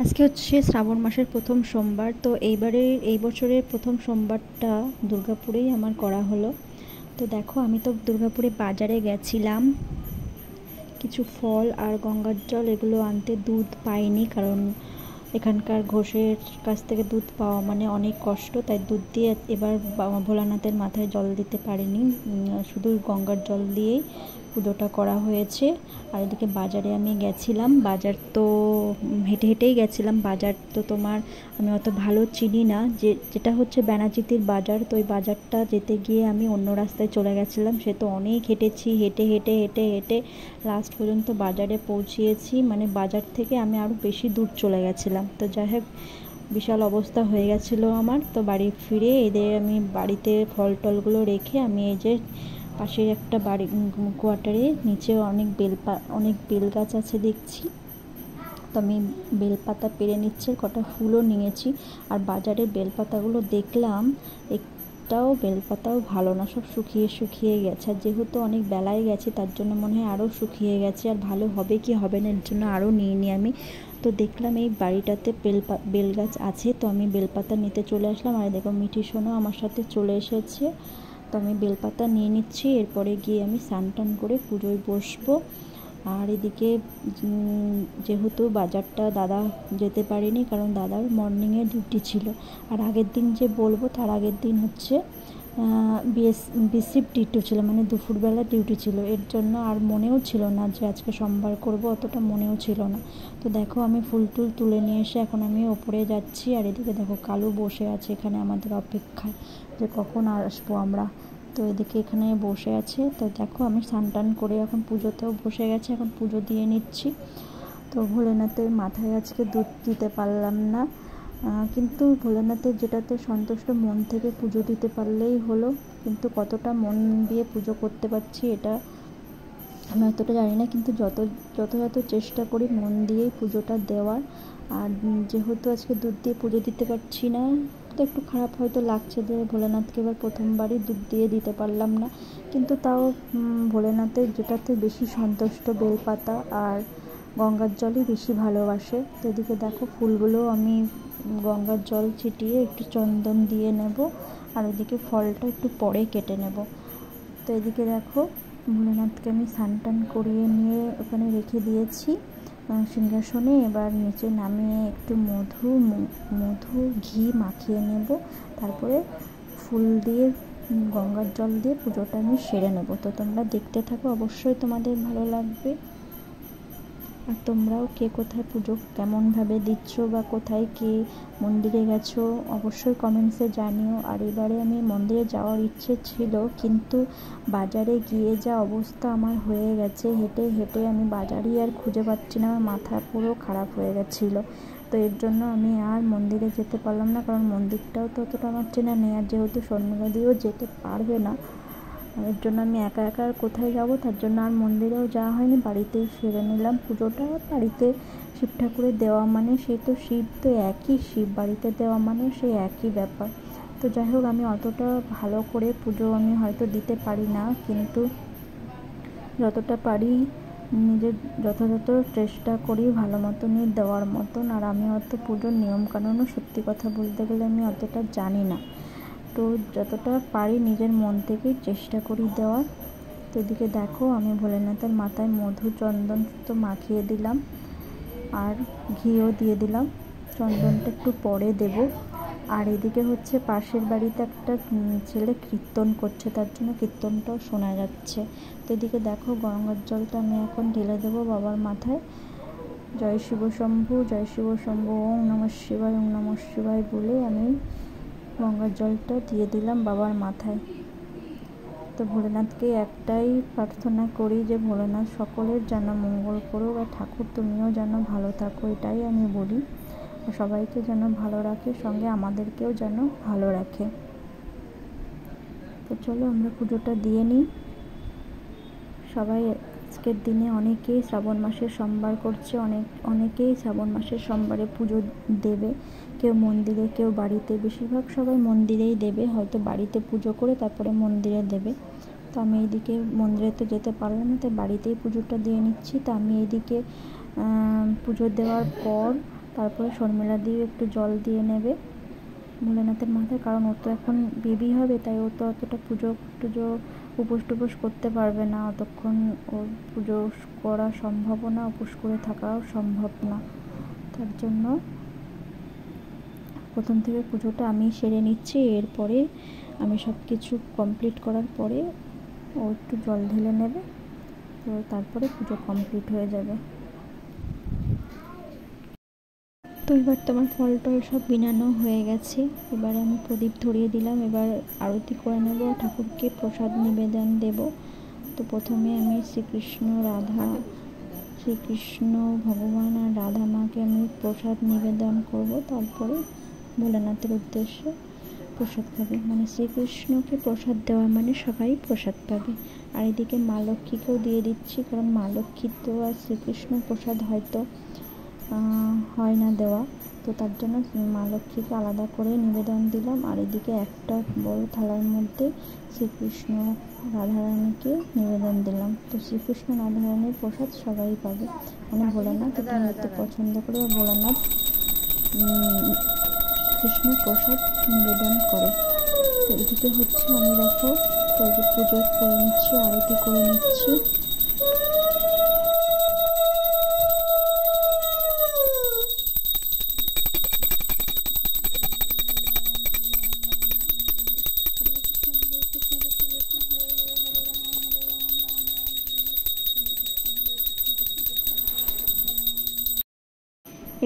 আজকে হচ্ছে শ্রাবণ মাসের প্রথম সোমবার। তো এই বছরের প্রথম সোমবারটা দুর্গাপুরেই আমার করা হলো। তো দেখো, আমি তো দুর্গাপুরে বাজারে গেছিলাম কিছু ফল আর গঙ্গার জল এগুলো আনতে। দুধ পাইনি, কারণ এখানকার ঘোষের কাছ থেকে দুধ পাওয়া মানে অনেক কষ্ট, তাই দুধ দিয়ে এবার ভোলানাথের মাথায় জল দিতে পারিনি। শুধু গঙ্গার জল দিয়েই পুজোটা করা হয়েছে। আর এদিকে বাজারে আমি গেছিলাম, বাজার তো হেঁটে হেঁটেই গেছিলাম। বাজার তো তোমার আমি অত ভালো চিনি না, যেটা হচ্ছে ব্যানাচিতির বাজার। তো ওই বাজারটা যেতে গিয়ে আমি অন্য রাস্তায় চলে গেছিলাম। সে তো অনেক হেঁটেছি, হেঁটে হেঁটে হেঁটে হেঁটে লাস্ট পর্যন্ত বাজারে পৌঁছিয়েছি। মানে বাজার থেকে আমি আরও বেশি দূর চলে গেছিলাম। তো যাই হোক, বিশাল অবস্থা হয়ে গেছিলো আমার। তো বাড়ি ফিরে এদের আমি বাড়িতে ফল টলগুলো রেখে আমি এই যে পাশের একটা বাড়ি কোয়ার্টারে নিচে অনেক বেল গাছ আছে দেখছি। তো আমি বেলপাতা পেরে নিচ্ছি, কটা ফুলও নিয়েছি। আর বাজারের বেলপাতাগুলো দেখলাম একটাও বেলপাতাও ভালো না, সব শুকিয়ে শুকিয়ে গেছে। আর যেহেতু অনেক বেলায় গেছে তার জন্য মনে হয় আরও শুকিয়ে গেছে। আর ভালো হবে কি হবে না এর জন্য আরও নিইনি আমি। তো দেখলাম এই বাড়িটাতে বেল গাছ আছে, তো আমি বেলপাতা নিতে চলে আসলাম। আর দেখো, মিঠি সোনা আমার সাথে চলে এসেছে। তো আমি বেলপাতা নিয়ে নিচ্ছি, এরপরে গিয়ে আমি স্নান টান করে পুজোয় বসবো। আর এদিকে যেহেতু বাজারটা দাদা যেতে পারেনি, কারণ দাদার মর্নিংয়ে ডিউটি ছিল। আর আগের দিন যে বলবো তার আগের দিন হচ্ছে বিএসসিপ ডিউটি ছিল, মানে দুপুরবেলা ডিউটি ছিল। এর জন্য আর মনেও ছিল না যে আজকে সোমবার করব, অতটা মনেও ছিল না। তো দেখো, আমি ফুল টুল তুলে নিয়ে এসে এখন আমি ওপরে যাচ্ছি। আর এদিকে দেখো, কালু বসে আছে এখানে আমাদের অপেক্ষায় যে কখন আসবো আমরা। তো এদিকে এখানে বসে আছে। তো দেখো, আমি স্নান টান করে এখন পুজোতেও বসে গেছি, এখন পুজো দিয়ে নিচ্ছি। তো ভোলেনাথের মাথায় আজকে দুধ দিতে পারলাম না, কিন্তু ভোলেনাথের যেটাতে সন্তুষ্ট, মন থেকে পুজো দিতে পারলেই হলো। কিন্তু কতটা মন দিয়ে পুজো করতে পারছি এটা আমি অতটা জানি না, কিন্তু যত চেষ্টা করি মন দিয়েই পুজোটা দেওয়ার। আর যেহেতু আজকে দুধ দিয়ে পুজো দিতে পারছি না, তো একটু খারাপ হয়তো লাগছে যে ভোলেনাথকে এবার প্রথমবারই দুধ দিয়ে দিতে পারলাম না। কিন্তু তাও ভোলেনাথের যেটাতে বেশি সন্তুষ্ট, বেলপাতা আর গঙ্গার জলই বেশি ভালোবাসে। তো এদিকে দেখো, ফুলগুলো আমি গঙ্গার জল ছিটিয়ে একটু চন্দন দিয়ে নেব। আর এদিকে ফলটা একটু পরে কেটে নেব। তো এদিকে দেখো, ভোলেনাথকে আমি স্নান টান করিয়ে নিয়ে ওখানে রেখে দিয়েছি সিংহাসনে। এবার নিচে নামিয়ে একটু মধু ঘি মাখিয়ে নেব, তারপরে ফুল দিয়ে গঙ্গার জল দিয়ে পুজোটা আমি সেরে নেব। তো তোমরা দেখতে থাকো, অবশ্যই তোমাদের ভালো লাগবে। আর তোমরাও কে কোথায় পুজো কেমনভাবে দিচ্ছ বা কোথায় কে মন্দিরে গেছো অবশ্যই কমেন্টসে জানিও। আর এবারে আমি মন্দিরে যাওয়ার ইচ্ছে ছিল, কিন্তু বাজারে গিয়ে যা অবস্থা আমার হয়ে গেছে, হেঁটে হেঁটে আমি বাজারই আর খুঁজে পাচ্ছি না, আমার মাথা পুরো খারাপ হয়ে গেছিলো। তো এর জন্য আমি আর মন্দিরে যেতে পারলাম না, কারণ মন্দিরটাও তো অতটা আমার চেনা নেই। আর যেহেতু স্বর্ণনদীও যেতে পারবে না, এর জন্য আমি একা একা আর কোথায় যাবো, তার জন্য আর মন্দিরেও যাওয়া হয়নি। বাড়িতেই সেরে নিলাম পুজোটা। বাড়িতে শিব ঠাকুরের দেওয়া মানে সেই তো শিব, তো একই শিব, বাড়িতে দেওয়া মানে সেই একই ব্যাপার। তো যাই হোক, আমি অতটা ভালো করে পুজো আমি হয়তো দিতে পারি না, কিন্তু যতটা পারি নিজের যথাযথ চেষ্টা করি ভালো মতনই দেওয়ার মতন। আর আমি অত পুজোর নিয়মকানুনও সত্যি কথা বলতে গেলে আমি অতটা জানি না, তো যতটা পারি নিজের মন থেকেই চেষ্টা করি দেওয়ার। তো এদিকে দেখো, আমি ভোলেনাথের মাথায় মধু চন্দন তো মাখিয়ে দিলাম, আর ঘিও দিয়ে দিলাম। চন্দনটা একটু পরে দেব। আর এদিকে হচ্ছে পাশের বাড়িতে একটা ছেলে কীর্তন করছে, তার জন্য কীর্তনটাও শোনা যাচ্ছে। তো এদিকে দেখো, গঙ্গার জলটা আমি এখন ঢেলে দেবো বাবার মাথায়। জয় শিব শম্ভু, জয় শিব শম্ভু, ওং নমঃ শিবায়, ওং নমঃ শিবায় বলে আমি গঙ্গার জলটা দিয়ে দিলাম বাবার মাথায়। তো ভোলেনাথকে একটাই প্রার্থনা করি যে ভোলেনাথ সকলের যেন মঙ্গল করুক, আর ঠাকুর তুমিও যেন ভালো থাকো, এটাই আমি বলি। সবাইকে যেন ভালো রাখে, সঙ্গে আমাদেরকেও যেন ভালো রাখে। তো চলো আমরা পুজোটা দিয়ে নিই। সবাই আজকের দিনে অনেকেই শ্রাবণ মাসের সোমবার করছে, অনেকেই শ্রাবণ মাসের সোমবারে পুজো দেবে, কেউ মন্দিরে কেউ বাড়িতে। বেশিরভাগ সবাই মন্দিরেই দেবে, হয়তো বাড়িতে পুজো করে তারপরে মন্দিরে দেবে। তো আমি এইদিকে মন্দিরে তো যেতে পারলাম না, তাই বাড়িতেই পুজোটা দিয়ে নিচ্ছি। তো আমি এইদিকে পুজো দেওয়ার পর তারপরে শর্মিলা দিয়ে একটু জল দিয়ে নেবে ভোলেনাথের মাথায়, কারণ ও তো এখন বেবি হবে, তাই ও তো অতটা পুজো টুজো উপোস টুপোস করতে পারবে না, অতক্ষণ ওর পুজো করা সম্ভব না, উপোস করে থাকাও সম্ভব না। তার জন্য প্রথম থেকে পুজোটা আমি সেরে নিচ্ছি, এরপরে আমি সব কিছু কমপ্লিট করার পরে ও একটু জল ঢেলে নেবে, তো তারপরে পুজো কমপ্লিট হয়ে যাবে। তো এবার তোমার ফল টল সব বিনানো হয়ে গেছে, এবারে আমি প্রদীপ ধরিয়ে দিলাম, এবার আরতি করে নেব, ঠাকুরকে প্রসাদ নিবেদন দেব। তো প্রথমে আমি শ্রীকৃষ্ণ ভগবান আর রাধা মাকে আমি প্রসাদ নিবেদন করব, তারপরে ভোলেনাথের উদ্দেশ্যে প্রসাদ খাবে, মানে শ্রীকৃষ্ণকে প্রসাদ দেওয়া মানে সবাই প্রসাদ পাবে। আর এদিকে মা লক্ষ্মীকেও দিয়ে দিচ্ছি, কারণ মা লক্ষ্মীর তো আর শ্রীকৃষ্ণ প্রসাদ হয়তো হয় না দেওয়া, তো তার জন্য মা লক্ষ্মীকে আলাদা করে নিবেদন দিলাম। আর এদিকে একটা বড় থালার মধ্যে শ্রীকৃষ্ণ রাধারানীকে নিবেদন দিলাম। তো শ্রীকৃষ্ণ রাধারানীর প্রসাদ সবাই পাবে, মানে ভোলানাথ এটা হয়তো পছন্দ করে, ভোলানাথ কৃষ্ণ প্রসাদ নিবেদন করে। তো এদিকে হচ্ছে আমি দেখো পুজো করে নিচ্ছি, আরতি করে নিচ্ছি।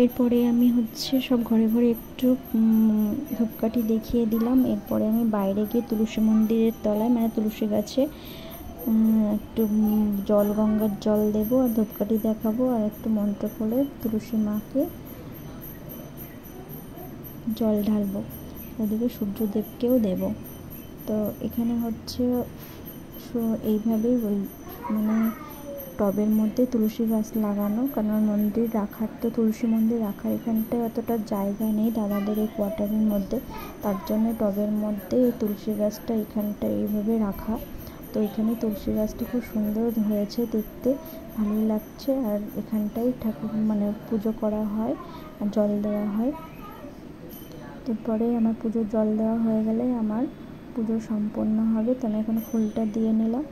এরপরে আমি হচ্ছে সব ঘরে ঘরে একটু ধূপকাঠি দেখিয়ে দিলাম। এরপরে আমি বাইরে গিয়ে তুলসী মন্দিরের তলায়, মানে তুলসী গাছে একটু গঙ্গার জল দেবো আর ধূপকাঠি দেখাবো, আর একটু মন্ত্র করে তুলসী মাকে জল ঢালবো, ওদিকে সূর্যদেবকেও দেব। তো এখানে হচ্ছে এইভাবেই মানে টবের মধ্যে তুলসী গাছ লাগানো, কারণ মন্দির রাখার তো তুলসী মন্দির রাখার এখানটায় অতটা জায়গা নেই দাদাদের এই কোয়ার্টারের মধ্যে, তার জন্য টবের মধ্যে এই তুলসী গাছটা এখানটা এইভাবে রাখা। তো এখানে তুলসী গাছটা খুব সুন্দর হয়েছে, দেখতে ভালোই লাগছে। আর এখানটাই ঠাকুর মানে পুজো করা হয় আর জল দেওয়া হয়। তারপরে আমার পুজোর জল দেওয়া হয়ে গেলে আমার পুজো সম্পন্ন হবে। তো আমি এখন ফুলটা দিয়ে নিলাম।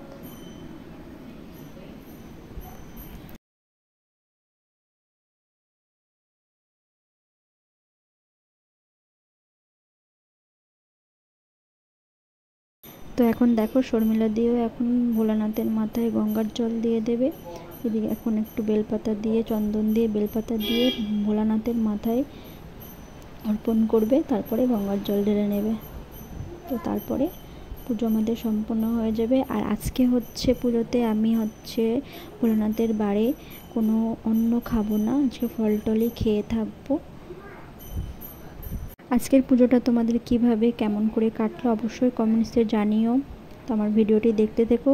তো এখন দেখো শর্মিলা দিয়েও এখন ভোলানাথের মাথায় গঙ্গার জল দিয়ে দেবে। এদিকে এখন একটু বেলপাতা দিয়ে, চন্দন দিয়ে বেলপাতা দিয়ে ভোলানাথের মাথায় অর্পণ করবে, তারপরে গঙ্গার জল ঢেলে নেবে। তো তারপরে পুজো আমাদের সম্পন্ন হয়ে যাবে। আর আজকে হচ্ছে পুজোতে আমি হচ্ছে ভোলানাথের বাড়ি কোনো অন্ন খাবো না, আজকে ফল টলই খেয়ে থাকবো। আজকের পুজোটা তোমাদের কিভাবে কেমন করে কাটলো অবশ্যই কমেন্টসে জানিও। তো আমার ভিডিওটি দেখতে থেকো।